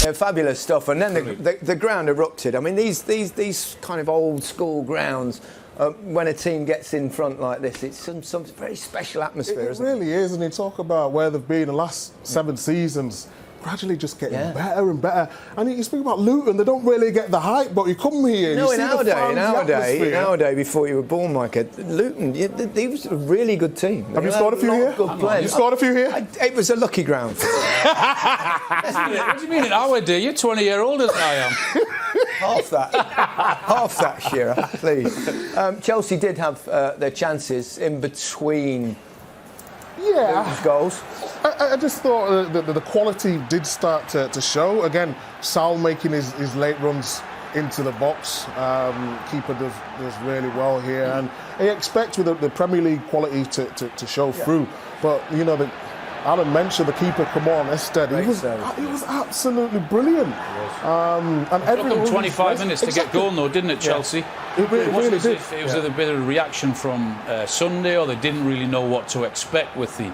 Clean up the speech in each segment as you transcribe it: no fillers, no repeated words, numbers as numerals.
Yeah, fabulous stuff. And then the ground erupted. I mean, these kind of old school grounds, when a team gets in front like this, it's some very special atmosphere, isn't it? It really is. And you talk about where they've been the last 7 seasons, gradually just getting better and better. And you speak about Luton, they don't really get the hype, but you come here, no, you see the fans, in our day, before you were born, Mike, Luton, they was a really good team. Have you scored a few here? You scored a few here? It was a lucky ground. What do you mean in our day? You're 20 years older than I am. Half that, Shearer, please. Chelsea did have their chances in between Luton's goals. I just thought that the quality did start to show. Again, Sal making his late runs into the box. Keeper does really well here. And he expects with the Premier League quality to show through. But, you know, Alan mentioned the keeper, come on, Ested. He was absolutely brilliant. And it took them 25 minutes to get going, though, didn't it, Chelsea? It really did. It was a bit of a reaction from Sunday, or they didn't really know what to expect with the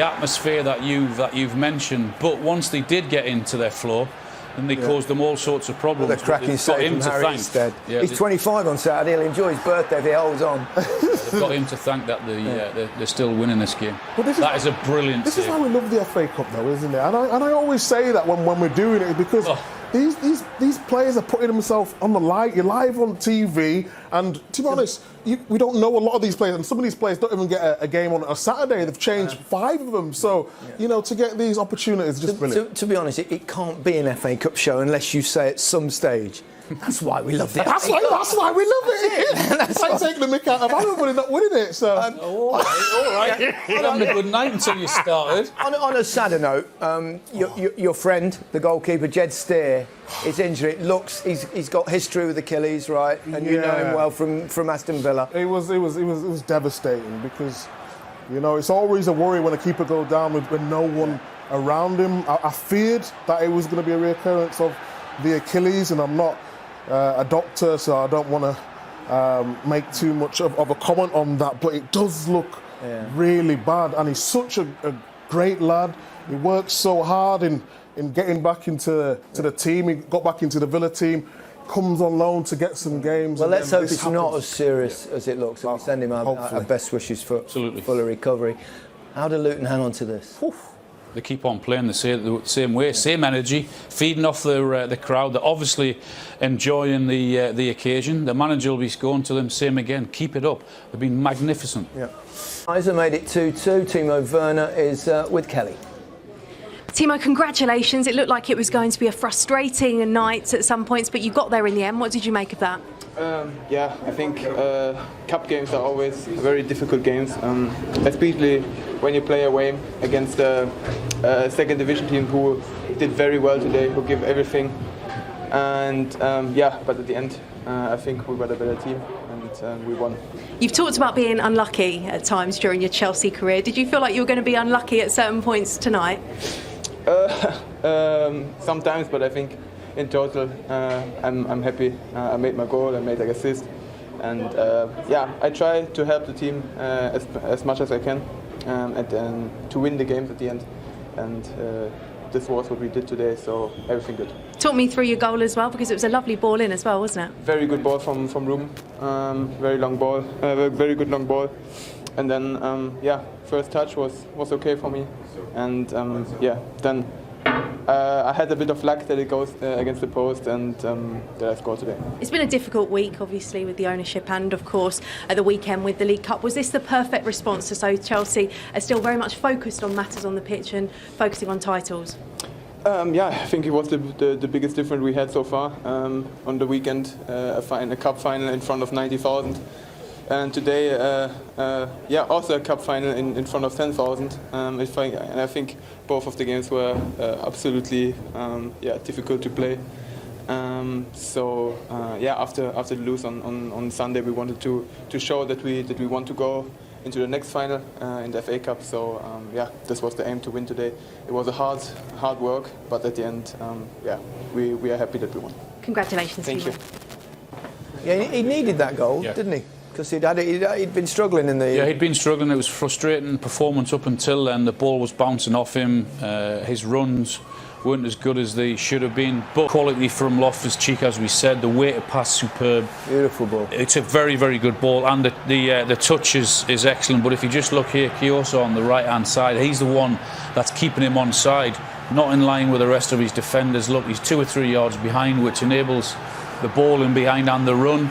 atmosphere that you've mentioned. But once they did get into their flow, then they caused them all sorts of problems. The cracking save from Harry Ested. Yeah, he's 25 on Saturday. He'll enjoy his birthday if he holds on. They've got him to thank that they're still winning this game. That is a brilliant This save. is why we love the FA Cup, though, isn't it? And I always say that when we're doing it, because these players are putting themselves on the light. You're live on TV, and to be honest, we don't know a lot of these players, and some of these players don't even get a game on a Saturday. They've changed 5 of them, so you know, to get these opportunities, just brilliant. To be honest, it can't be an FA Cup show unless you say at some stage, that's why we love the FA Cup. That's why we love it. That's like taking the mick out of everybody not winning it. So all right. You had a good night until you started. On a sadder note, your friend, the goalkeeper, Jed Steer, his injury, he's got history with Achilles, right? And you know him well from Aston Villa. It was devastating, because, you know, it's always a worry when a keeper goes down with no one around him. I feared that it was going to be a reoccurrence of the Achilles, and I'm not a doctor, so I don't want to make too much of a comment on that, but it does look really bad. And he's such a great lad. He works so hard in getting back into the team. He got back into the Villa team, comes on loan to get some games. Well, let's hope it's not as serious as it looks, and we send him our best wishes for fuller recovery. How do Luton hang on to this? They keep on playing the same way, same energy, feeding off the crowd. They're obviously enjoying the occasion. The manager will be going to them, same again. Keep it up. They've been magnificent. Yeah. Isa made it 2-2. Timo Werner is with Kelly. Timo, congratulations. It looked like it was going to be a frustrating night at some points, but you got there in the end. What did you make of that? Yeah, I think cup games are always very difficult games, especially when you play away against a second division team who did very well today, who give everything. And but at the end, I think we were the better team, and we won. You've talked about being unlucky at times during your Chelsea career. Did you feel like you were going to be unlucky at certain points tonight? Sometimes, but I think in total, I'm happy. I made my goal, I made an assist, and I try to help the team as much as I can, and to win the games at the end. And this was what we did today, so everything good. Talk me through your goal as well, because it was a lovely ball in as well, wasn't it? Very good ball from Ruben, very long ball, very good long ball, and then first touch was okay for me, and then. I had a bit of luck that it goes against the post, and that I scored today. It's been a difficult week, obviously, with the ownership and, of course, at the weekend with the League Cup. Was this the perfect response to so Chelsea are still very much focused on matters on the pitch and focusing on titles? I think it was the biggest difference we had so far. On the weekend, a cup final in front of 90,000. And today, also a cup final in front of 10,000. And I think both of the games were absolutely difficult to play. After the lose on Sunday, we wanted to show that we want to go into the next final in the FA Cup. So this was the aim, to win today. It was a hard work, but at the end, we are happy that we won. Congratulations. Thank you. Yeah, he needed that goal, didn't he? Because he'd been struggling in the... Yeah, he'd been struggling. It was frustrating performance up until then. The ball was bouncing off him. His runs weren't as good as they should have been. But quality from Loftus-Cheek, as we said, the way to pass, superb. Beautiful ball. It's a very, very good ball, and the touch is excellent. But if you just look here, Kioso on the right-hand side, he's the one that's keeping him on side, not in line with the rest of his defenders. Look, he's 2 or 3 yards behind, which enables the ball in behind and the run.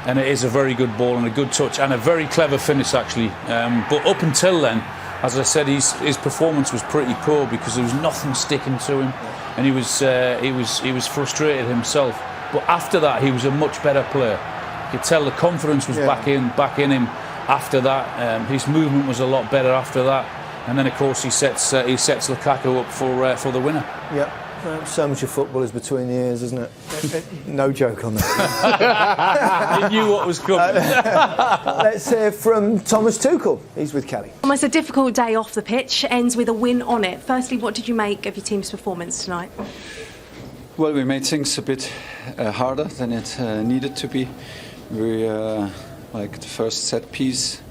And it is a very good ball and a good touch and a very clever finish, actually. But up until then, as I said, his performance was pretty poor because there was nothing sticking to him, and he was frustrated himself. But after that, he was a much better player. You could tell the confidence was back in him. After that, his movement was a lot better after that, and then of course he sets Lukaku up for the winner. Yeah. So much of football is between the ears, isn't it? No joke on that. You knew what was coming. Let's hear from Thomas Tuchel. He's with Kelly. Almost a difficult day off the pitch, ends with a win on it. Firstly, what did you make of your team's performance tonight? Well, we made things a bit harder than it needed to be. We, like the first set piece,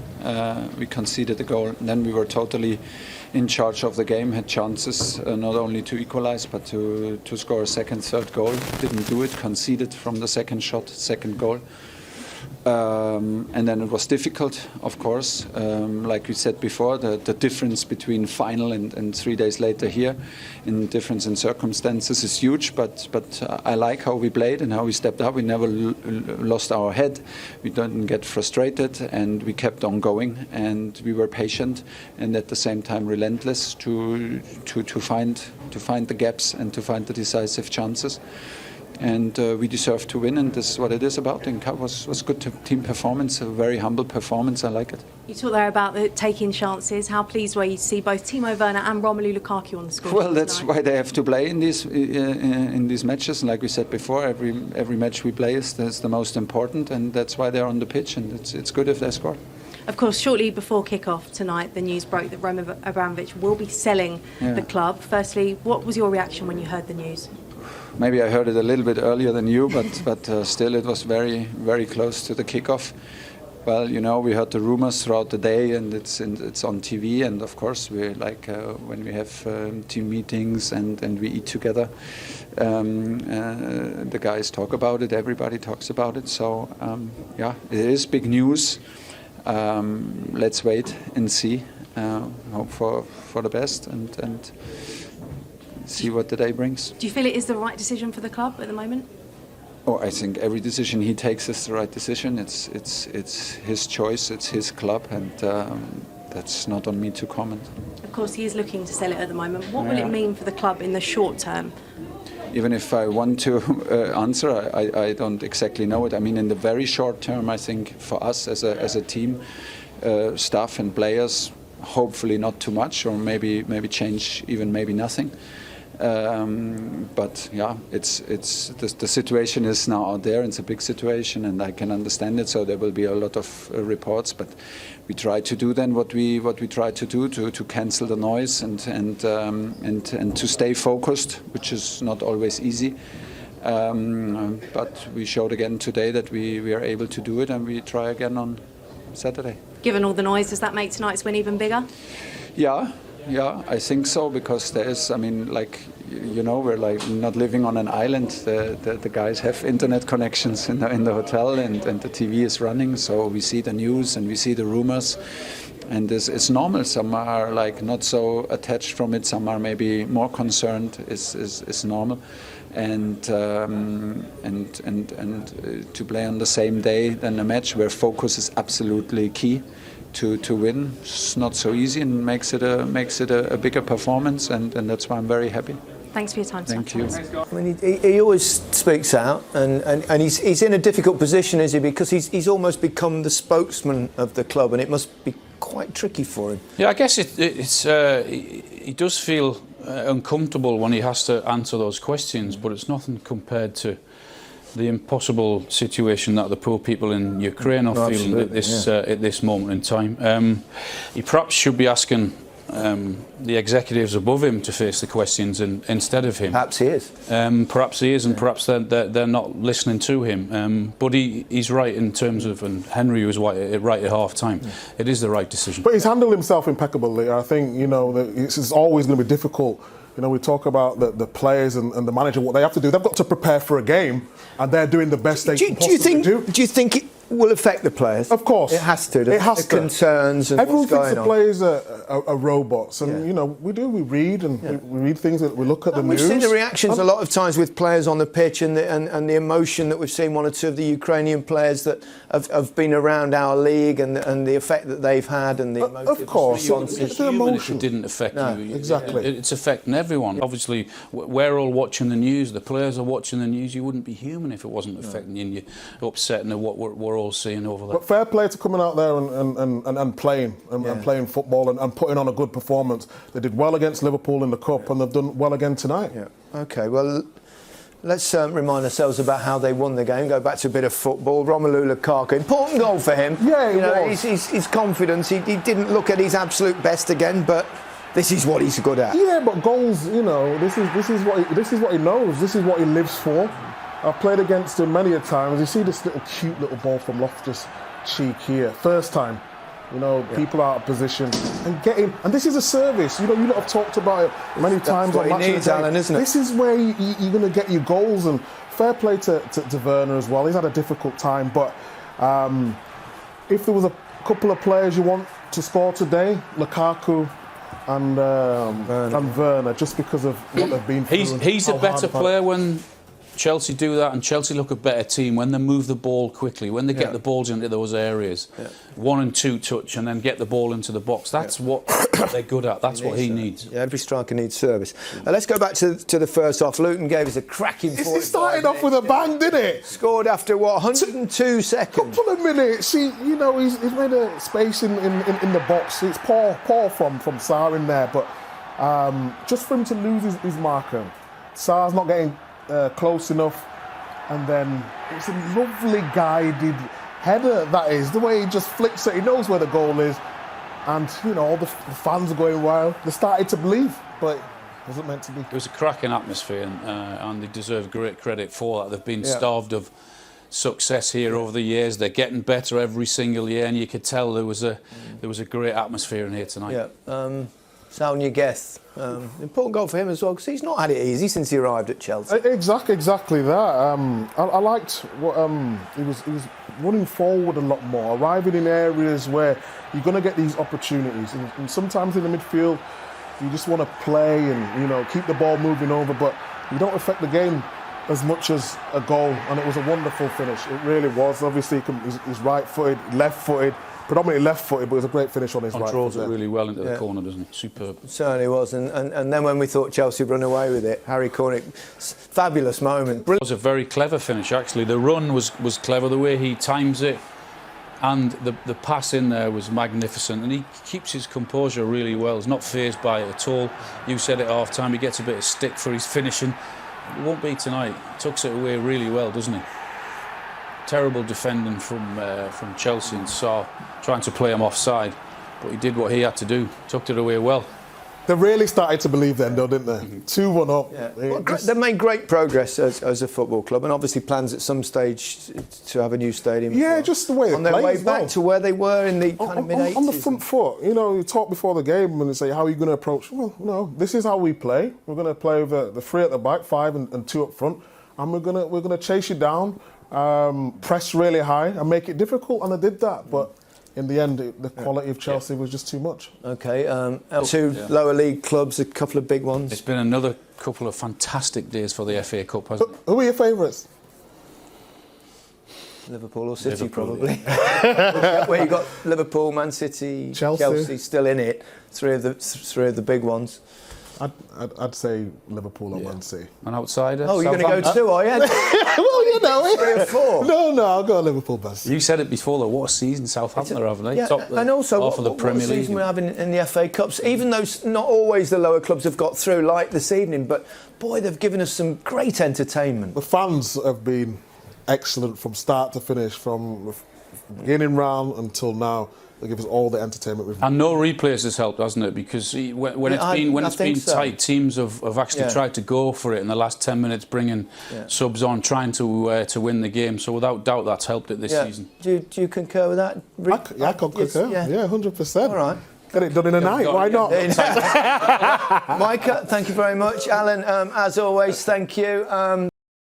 we conceded a goal, and then we were totally in charge of the game, had chances not only to equalize but to score a second, third goal. Didn't do it, conceded from the second shot, second goal. And then it was difficult, of course. Like we said before, the difference between final and 3 days later here, in difference in circumstances, is huge. But I like how we played and how we stepped up. We never lost our head. We didn't get frustrated, and we kept on going. And we were patient and at the same time relentless to find the gaps and to find the decisive chances. And we deserve to win, and this is what it is about. And Cup was good team performance, a very humble performance. I like it. You talked there about taking chances. How pleased were you to see both Timo Werner and Romelu Lukaku on the score? Well, that's why they have to play in these matches. And like we said before, every match we play is the most important, and that's why they're on the pitch. And it's good if they score. Of course, shortly before kick-off tonight, the news broke that Roman Abramovich will be selling the club. Firstly, what was your reaction when you heard the news? Maybe I heard it a little bit earlier than you, but still it was very, very close to the kickoff. Well, you know, we heard the rumors throughout the day, and it's on TV, and of course we when we have team meetings and we eat together, the guys talk about it. Everybody talks about it. So yeah, it is big news. Let's wait and see. Hope for the best and see what the day brings. Do you feel it is the right decision for the club at the moment? Oh, I think every decision he takes is the right decision. It's his choice, it's his club, and that's not on me to comment. Of course, he is looking to sell it at the moment. What will it mean for the club in the short term? Even if I want to answer, I don't exactly know it. I mean, in the very short term, I think for us as a team, staff and players, hopefully not too much, or maybe change even maybe nothing. But yeah, the situation is now out there. It's a big situation, and I can understand it. So there will be a lot of reports, but we try to do then what we try to do to cancel the noise and to stay focused, which is not always easy. But we showed again today that we are able to do it, and we try again on Saturday. Given all the noise, does that make tonight's win even bigger? Yeah, I think so, because there is, I mean, like, you know, we're like not living on an island. The guys have internet connections in the hotel, and the TV is running, so we see the news and we see the rumors, and it's normal. Some are like not so attached from it, some are maybe more concerned. Is normal, and to play on the same day than a match where focus is absolutely key. To win, it's not so easy, and makes it a bigger performance, and that's why I'm very happy. Thanks for your time. Thank you. I mean, he always speaks out, and he's in a difficult position, is he? Because he's almost become the spokesman of the club, and it must be quite tricky for him. Yeah, I guess he does feel uncomfortable when he has to answer those questions, but it's nothing compared to the impossible situation that the poor people in Ukraine are feeling at this moment in time. He perhaps should be asking the executives above him to face the questions instead of him. Perhaps he is. Perhaps he is, and perhaps they're not listening to him. But he's right in terms of, and Henry was right at half time. It is the right decision. But he's handled himself impeccably. I think, it's always going to be difficult. We talk about the players and the manager, what they have to do. They've got to prepare for a game, and they're doing the best they can possibly do. Do you think it will affect the players? Of course. It has to. It has to. Concerns and Everyone what's going thinks the on. players are robots, and we read and we read things, we look at the We've news. seen the reactions a lot of times with players on the pitch and the emotion that we've seen one or two of the Ukrainian players that have been around our league and the effect that they've had and the emotive of course. responses. It's Human if emotion. it didn't affect you. Exactly. It's affecting everyone. Obviously, we're all watching the news. The players are watching the news. You wouldn't be human if it wasn't affecting you and you're upsetting at what we're all seeing over there. But fair play to coming out there and playing and playing football and putting on a good performance. They did well against Liverpool in the Cup and they've done well again tonight. Yeah. Okay, well, let's remind ourselves about how they won the game. Go back to a bit of football. Romelu Lukaku, important goal for him. Yeah, it was. His confidence. He didn't look at his absolute best again, but this is what he's good at. Yeah, but goals, this is what he knows. This is what he lives for. I've played against him many a times. You see this cute little ball from Loftus-Cheek here. First time, people out of position and getting. And this is a service. You lot have talked about it many times on Match of the Day. Alan, isn't it? This is where you're going to get your goals. And fair play to Werner as well. He's had a difficult time, but if there was a couple of players you want to score today, Lukaku and Werner, just because of what they've been through. He's a better player when Chelsea do that, and Chelsea look a better team when they move the ball quickly, when they get the balls into those areas. 1 and 2 touch and then get the ball into the box. That's what they're good at. That's what he needs. Yeah, every striker needs service. Let's go back to the first half. Luton gave us a cracking It started off with a bang, didn't it? Scored after, 102 seconds? Couple of minutes. He's made a space in the box. It's poor from Sarr in there, but just for him to lose his marker. Sarr's not getting close enough, and then it's a lovely guided header, that is. The way he just flicks it, he knows where the goal is, and all the fans are going wild. They started to believe, but it wasn't meant to be. It was a cracking atmosphere, and they deserve great credit for that. They've been starved of success here over the years. They're getting better every single year, and you could tell there was a great atmosphere in here tonight. Yeah. Sound your guess. Important goal for him as well, because he's not had it easy since he arrived at Chelsea. Exactly that. I liked what he was running forward a lot more, arriving in areas where you're going to get these opportunities, and sometimes in the midfield you just want to play and keep the ball moving over, but you don't affect the game as much as a goal. And it was a wonderful finish. It really was. Obviously, he's right-footed, left-footed. Predominantly left-footed, but it was a great finish on his right foot. Controls it really well into the corner, doesn't it? Superb. It certainly was. And then when we thought Chelsea would run away with it, Harry Cornick, fabulous moment. It was a very clever finish, actually. The run was clever, the way he times it, and the pass in there was magnificent. And he keeps his composure really well. He's not fazed by it at all. You said at half-time, he gets a bit of stick for his finishing. It won't be tonight. Tucks it away really well, doesn't he? Terrible defending from Chelsea and Sarr trying to play him offside, but he did what he had to do, tucked it away well. They really started to believe then, though, didn't they? 2-1 up. Yeah. Well, they made great progress as a football club, and obviously plans at some stage to have a new stadium. Yeah, just the way on their way back to where they were in the kind of mid-80s. On the front foot, you talk before the game and say, how are you going to approach? Well, no, this is how we play. We're going to play with the 3 at the back, 5 and 2 up front, and we're going to chase you down. Press really high and make it difficult, and they did that, but in the end the quality of Chelsea was just too much. Okay, two lower league clubs, a couple of big ones. It's been another couple of fantastic days for the FA Cup, hasn't it? Who are your favourites? Liverpool or City, Liverpool, probably. Where you got Liverpool, Man City, Chelsea still in it. Three of the big ones. I'd say Liverpool or Man City. An outsider? Oh, you're going to go 2, are you? Well, 3 or 4. No, I'll go Liverpool best. You said it before, though. What a season Southampton are having. Yeah, and also half of the Premier what League. season we're having in the FA Cups. Even though not always the lower clubs have got through, like this evening, but boy, they've given us some great entertainment. The fans have been excellent from start to finish, from the beginning round until now. They give us all the entertainment we've. And no replays has helped, hasn't it? Because when it's been so. tight, teams have actually tried to go for it in the last 10 minutes, bringing subs on, trying to win the game. So without doubt, that's helped it this season. Do you concur with that? I can concur. Yeah, 100%. All right. Get it done in a night. Why not? Micah, thank you very much. Alan, as always, thank you.